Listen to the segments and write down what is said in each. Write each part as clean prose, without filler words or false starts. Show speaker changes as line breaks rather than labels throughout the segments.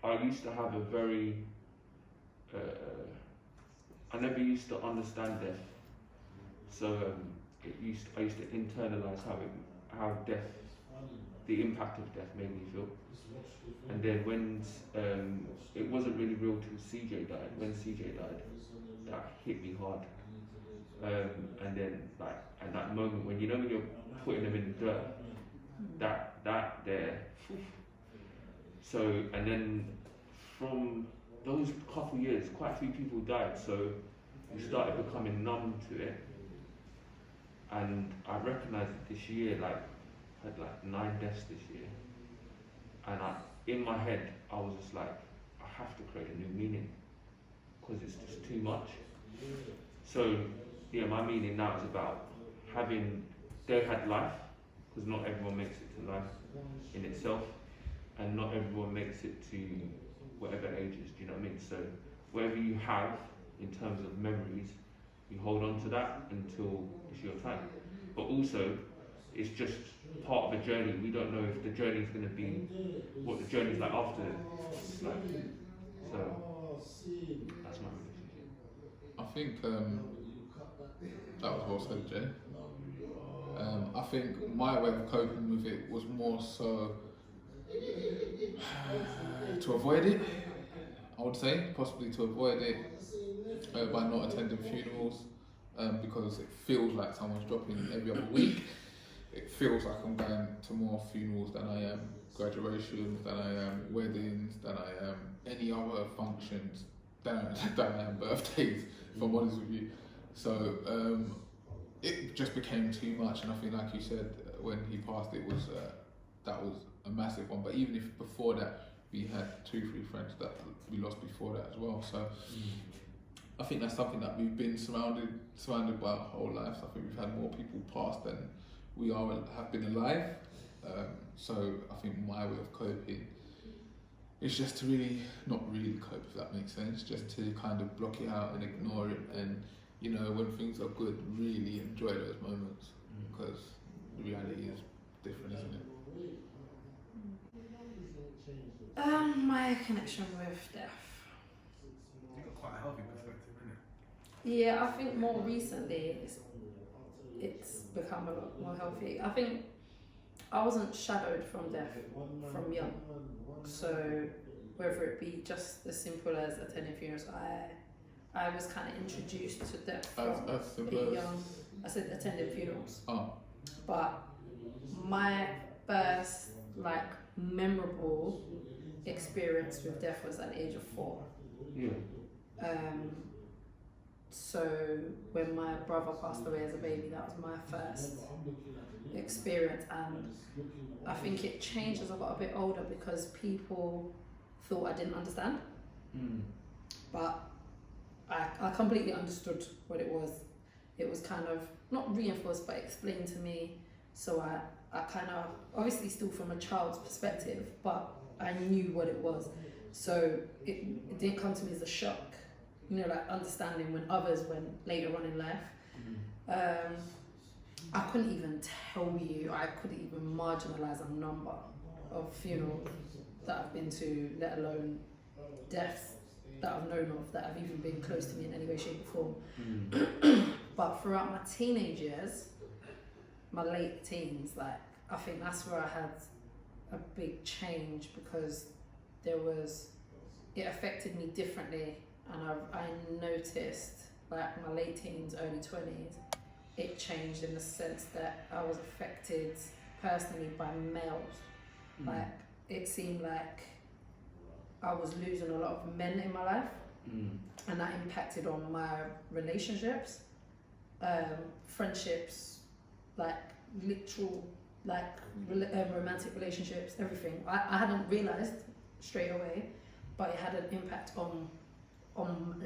I used to have a very, I never used to understand death. So I used to internalize how death, the impact of death made me feel. And then when it wasn't really real till CJ died. When CJ died, that hit me hard. And then like at that moment when when you're putting them in the dirt, that there. So and then from those couple years, quite a few people died. So we started becoming numb to it. And I recognised it this year, like I had like 9 deaths this year. And in my head, I was just like, I have to create a new meaning because it's just too much. So yeah, my meaning now is about having, they had life, because not everyone makes it to life in itself, and not everyone makes it to whatever ages, do you know what I mean? So whatever you have in terms of memories, you hold on to that until it's your time. But also, it's just part of a journey. We don't know if the journey is going to be what the journey is like after it's like. So that's my relationship.
I think that was well said, Jay. I think my way of coping with it was more so to avoid it. I would say possibly to avoid it by not attending funerals because it feels like someone's dropping every other week. It feels like I'm going to more funerals than I am graduations, than I am weddings, than I am any other functions, than I am birthdays, if I'm honest with you. So it just became too much, and I think, like you said, when he passed, it was that was a massive one. But even if before that we had 2-3 friends that we lost before that as well. So I think that's something that we've been surrounded by our whole lives. I think we've had more people pass than we have been alive. So I think my way of coping is just to not really cope, if that makes sense, just to kind of block it out and ignore it, and when things are good, really enjoy those moments, because the reality is different, isn't it?
My connection with death.
You've got quite a healthy perspective, innit?
Yeah, I think more recently it's become a lot more healthy. I think I wasn't shadowed from death from young. So whether it be just as simple as attending funerals, I was kind of introduced to death from being young. I said attending funerals.
Oh.
But my first memorable experience with death was at the age of 4.
Yeah.
So when my brother passed away as a baby, that was my first experience, and I think it changed as I got a bit older because people thought I didn't understand. But I completely understood what it was. It was kind of not reinforced but explained to me, so I kind of, obviously still from a child's perspective, but I knew what it was, so it didn't come to me as a shock, understanding when others went later on in life. I couldn't even tell you, I couldn't even marginalise a number of funerals that I've been to, let alone deaths that I've known of, that have even been close to me in any way, shape or form. But throughout my teenage years, my late teens, I think that's where I had a big change, because it affected me differently, and I noticed my late teens, early 20s, it changed in the sense that I was affected personally by males. It seemed like I was losing a lot of men in my life, and that impacted on my relationships, friendships, literal romantic relationships, everything. I hadn't realised straight away, but it had an impact on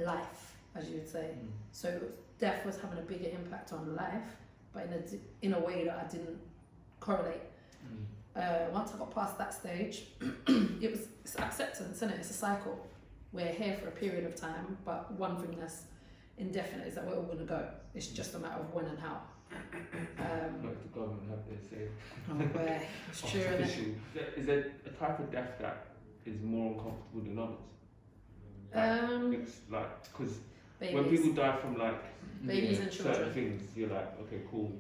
life, as you would say. So death was having a bigger impact on life, but in a way that I didn't correlate. Once I got past that stage, it's acceptance, isn't it? It's a cycle. We're here for a period of time, but one thing that's indefinite is that we're all going to go. It's just a matter of when and how.
Let the government have their say.
It's true, isn't it?
Is there a type of death that is more uncomfortable than others? It's like, because when
Babies,
people die from like
babies and
certain
children.
things, you're like, okay, cool,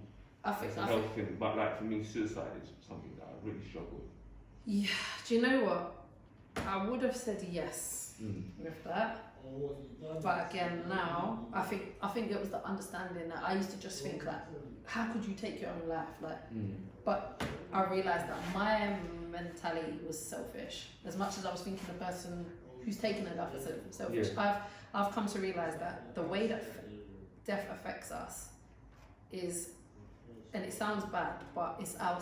I think,
it's a health thing. But like for me, suicide is something that I really struggle with.
yeah. Do you know what? I would have said yes with that. But again, now I think it was the understanding that I used to just think like, how could you take your own life? Like, but I realised that my mentality was selfish. As much as I was thinking the person who's taking a life is selfish, I've come to realise that the way that death affects us is, and it sounds bad, but it's our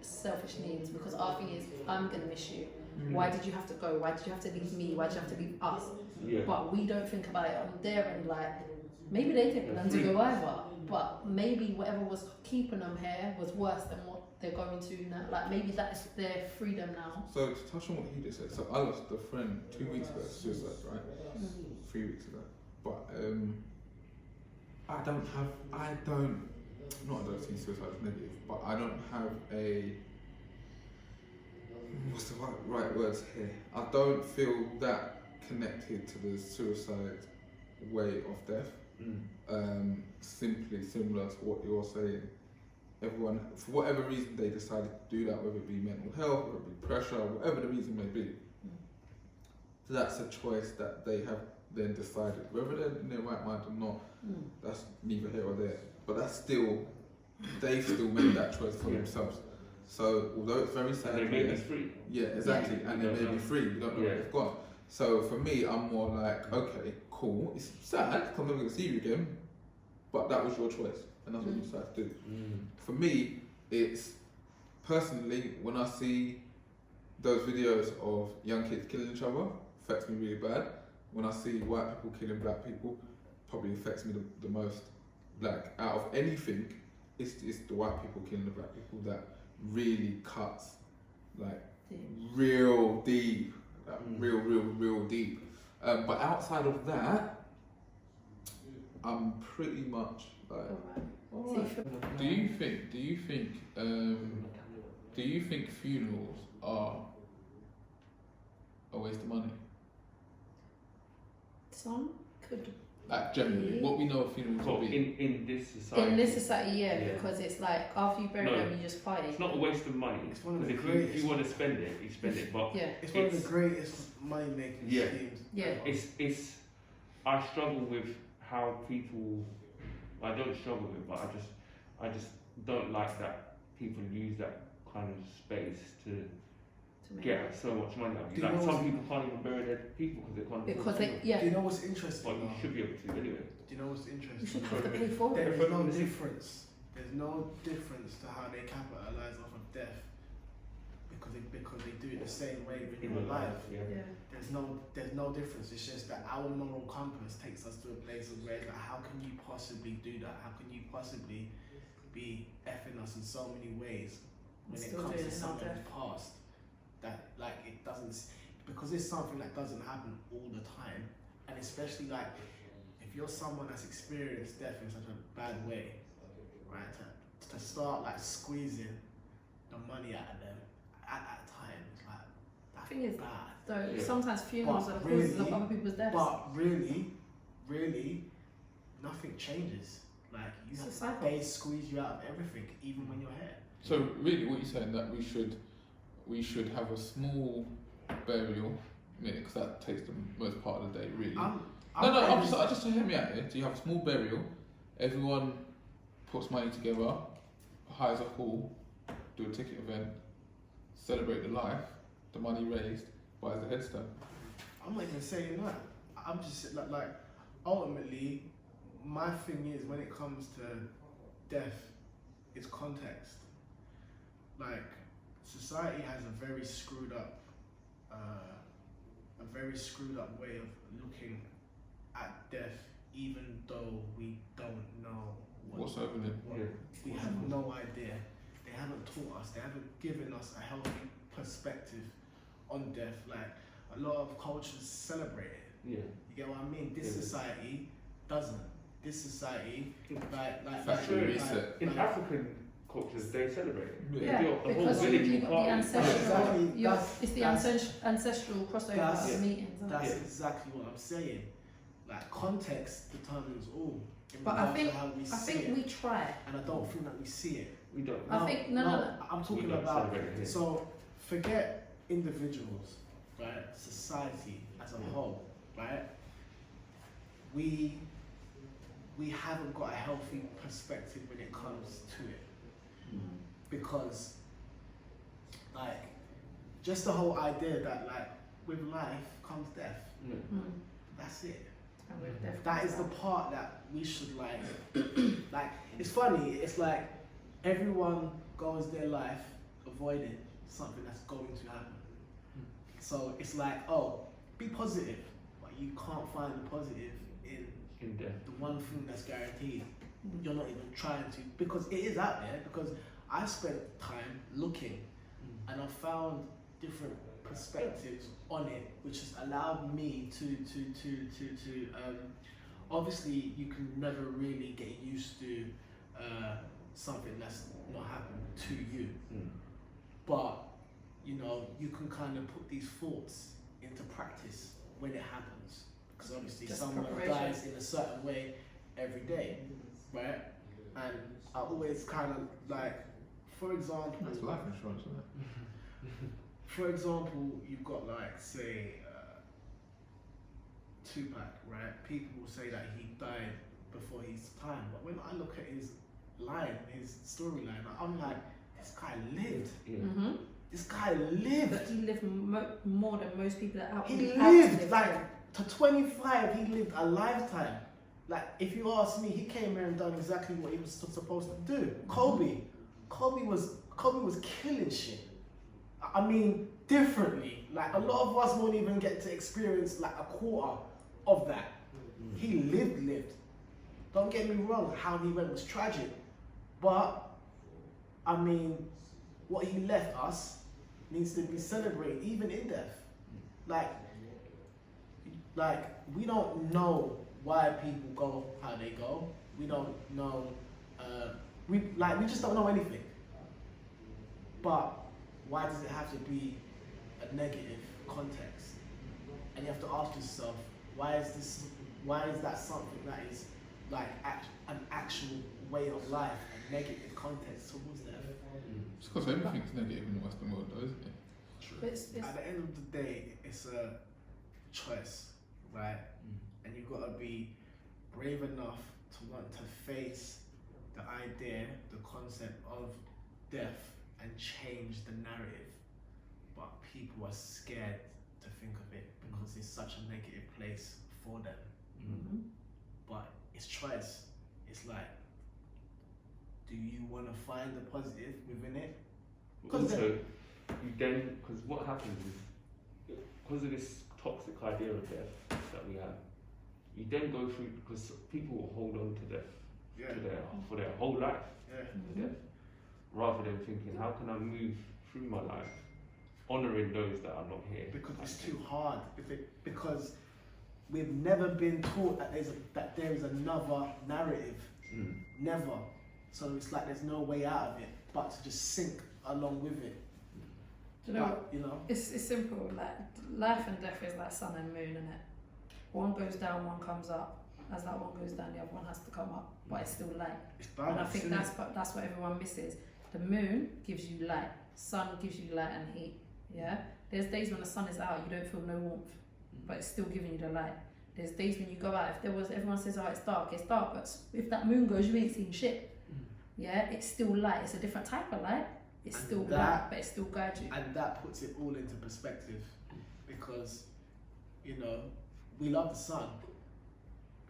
selfish needs. Because our thing is, I'm gonna miss you. Why did you have to go? Why did you have to leave me? Why did you have to leave us?
Yeah.
But we don't think about it on their end. Like, maybe they didn't plan to go either, but maybe whatever was keeping them here was worse than what they're going to now. Like, maybe that is their freedom now.
So to touch on what you just said, so I lost a friend 2 weeks ago, suicide, right? 3 weeks ago. But I don't see suicide as negative, but I don't have a, what's the right words here? I don't feel that connected to the suicide way of death. Simply similar to what you're saying. Everyone, for whatever reason they decided to do that, whether it be mental health, whether it be pressure, whatever the reason may be. That's a choice that they have then decided. Whether they're in their right mind or not, that's neither here or there. But that's still, they still made that choice for themselves. So although it's very sad,
and they may be free.
Yeah, exactly, and they may be free. We don't know what they've got. So for me, I'm more like, okay, cool. It's sad because I'm never going to see you again, but that was your choice, and that's what you decided to do. For me, it's personally when I see those videos of young kids killing each other, affects me really bad. When I see white people killing black people, probably affects me the most. Like out of anything, it's the white people killing the black people that really cuts, like real deep, like real deep. But outside of that, I'm pretty much like. Alright. Do you think funerals are a waste of money?
Some could.
Like generally, what we know of funerals will be.
In this society.
In this society, because it's like after you bury them, you just party.
It's not a waste of money.
It's one of the
Because if you want to spend it, you spend it. But
it's one of the greatest money making schemes.
Yeah.
It's. I struggle with how people. I don't struggle with it, but I just don't like that people use that kind of space to get so much money out of you. Like some people can't even bury their people because they can't.
Do you know what's interesting?
But you should be able to anyway.
Do you know what's interesting?
You should have to pay for it.
There's no difference. There's no difference to how they capitalise off of death because they do it the same way when you're alive. There's no difference. It's just that our moral compass takes us to a place of where it's like, how can you possibly do that? How can you possibly be effing us in so many ways when it comes to someone's past? That like it doesn't, because it's something that doesn't happen all the time, and especially like if you're someone that's experienced death in such a bad way, right? To start like squeezing the money out of them at times, like that's
thing is,
bad.
though, sometimes funerals are the causes of other people's deaths.
But really, nothing changes. Like they squeeze you out of everything, even when you're here.
So really, what you're saying that we should have a small burial, because that takes the most part of the day, really. Just hear me out here. So you have a small burial, everyone puts money together, hires a hall, do a ticket event, celebrate the life, the money raised, buys the headstone.
I'm not even saying that. I'm just like ultimately, my thing is when it comes to death, it's context. Like society has a very screwed up way of looking at death, even though we don't know
what's happening.
We have no idea. They haven't taught us. They haven't given us a healthy perspective on death. Like a lot of cultures celebrate it.
Yeah.
You get what I mean? This society doesn't. This society,
in African cultures they celebrate.
Yeah,
The whole
because
village
you've
will
got the
party.
ancestral,
Exactly,
it's the ancestral crossover
that's-
of meetings. Isn't
That's
it?
exactly what I'm saying. Like context determines all. In
But
regards to how we
I
see
think
it.
we try.
And I don't think that we see it.
We don't.
I think no.
I'm
We
talking
don't
about.
celebrate it here.
So forget individuals, right? Society as a whole, right? We haven't got a healthy perspective when it comes to it, because like just the whole idea that like with life comes death.
Yeah.
That's it.
And we've definitely
That is the part that we should like. Like it's funny. It's like everyone goes their life avoiding something that's going to happen. So it's like, oh, be positive, but you can't find the positive in
death.
the one thing that's guaranteed. You're not even trying to, because it is out there. Because I spent time looking, and I found different perspectives on it, which has allowed me to obviously you can never really get used to something that's not happened to you, but you know you can kind of put these thoughts into practice when it happens, because obviously
Just
someone
preparation.
dies in a certain way every day, right? And I always kind of like, for example,
That's life insurance, isn't it?
for example, you've got like, say, Tupac, right? People will say that he died before his time, but when I look at his line, his storyline, I'm like, this guy lived.
Yeah.
This guy lived.
But he lived more than most people that out.
He
out
lived
live.
like to 25. He lived a lifetime. Like, if you ask me, he came here and done exactly what he was supposed to do. Kobe was killing shit. I mean, differently. Like, a lot of us won't even get to experience like a quarter of that. He lived. Don't get me wrong, how he went was tragic. But, I mean, what he left us needs to be celebrated, even in death. Like we don't know why people go how they go. We don't know, we just don't know anything. But why does it have to be a negative context? And you have to ask yourself, why is that something that is like an actual way of life, a negative context towards death?
It's because everything's negative in the Western world, though, isn't it?
It's
At the end of the day, it's a choice, right? And you've got to be brave enough to want to face the idea, the concept of death, and change the narrative. But people are scared to think of it because it's such a negative place for them. But it's choice. It's like, do you want to find the positive within it?
Also, because what happens is, because of this toxic idea of death that we have, you then go through, because people will hold on to death for their whole life, to death, rather than thinking, how can I move through my life, honouring those that are not here.
Because it's too hard. Because we've never been taught that there is another narrative. Never. So it's like there's no way out of it but to just sink along with it.
Do you know
But, you know?
It's simple. Like life and death is like sun and moon, isn't it? One goes down, one comes up. As that one goes down, the other one has to come up, but it's still light.
It's
And I
balance,
think
isn't
that's what everyone misses. The moon gives you light, sun gives you light and heat. Yeah. There's days when the sun is out, you don't feel no warmth, but it's still giving you the light. There's days when you go out. Everyone says, oh, it's dark, but if that moon goes, you ain't seeing shit. Yeah, it's still light. It's a different type of light. It's
And
still
that-
light, but it still guides you.
And that puts it all into perspective, because, you know, we love the sun.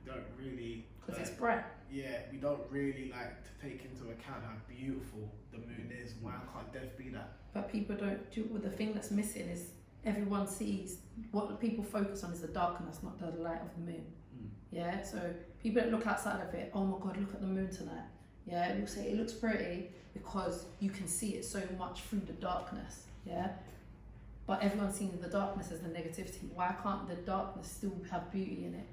We don't really,
Because it's bright.
we don't really like to take into account how beautiful the moon is. Why can't death be that?
But people don't do. Well, the thing that's missing is everyone sees what people focus on is the darkness, not the light of the moon. Yeah. So people that look outside of it, oh my God, look at the moon tonight. Yeah. It looks pretty because you can see it so much through the darkness. Yeah. But everyone's seeing the darkness as the negativity. Why can't the darkness still have beauty in it?